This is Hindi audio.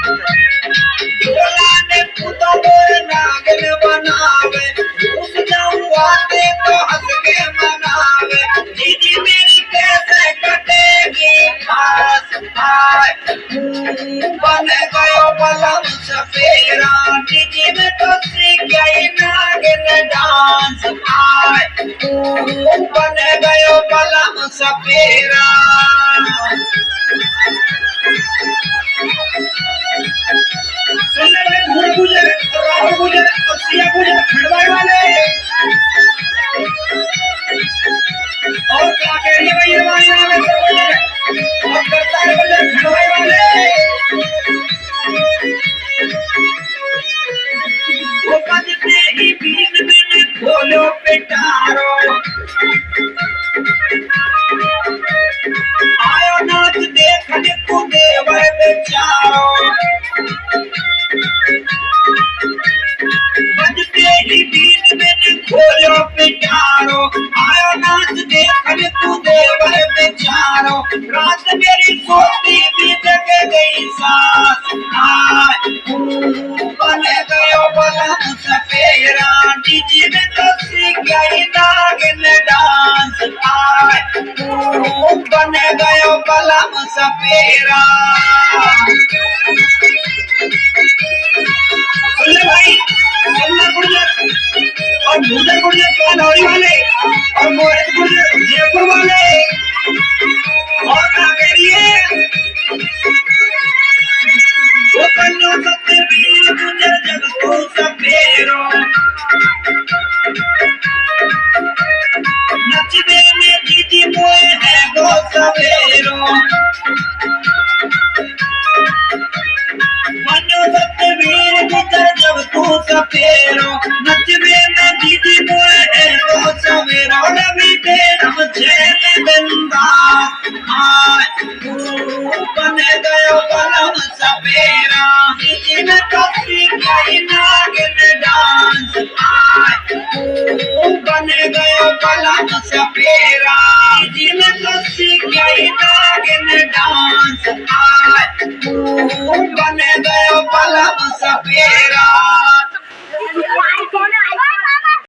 ढोला ने पुतो मोर नागिन बनावे, घुस जाऊं आते तो हंस के मनावे। दीदी मेरी कैसे कटेगी खास आय, बन गयो बलम सफेरा। दीदी में तो सीख गई नागिन डांस आय, बन गयो बलम सफेरा। सुनने में धूल गुजर, राहुल गुजर और सिया गुजर खड़वाए वाले। और क्या कह रही है भैया हमारे नाम है सब गुजर और करता है गुजर खड़वाए वाले। वो बजते ही बीच में खोलो पिटारो, आयो नाच देखने को देवर बेचारो। बजते ही बीच में खोलो पिटारो, आयो नाच देखने तू देवर बेचारो। रात मेरी सोती भी जग गई सास आय, बन गयो बलम सफेरा। डीजी में तो सीख गई नागिन डांस आय, बन गयो बलम सफेरा। सुन भाई, सुंदर गुर्जर और भूदर गुर्जर कानौरी वाले और मोहित गुर्जर जयपुर वाले। और क्या कह रही है, वो कन्नो सबसे वीर गुर्जर जग को सफेरो। नचने में दीदी मोए है गो सफेरो। मनो सबसे वीर गुर्जर जग को सफेरो। नचने में दीदी मोए है गो सफेरो। रवि बेरम झेल बिंदास आय, बन गयो बलम सफेरा। दीदी में तो सीख गई नागिन डांस आय, बन गयो बलम सफेरा। दीदी में तो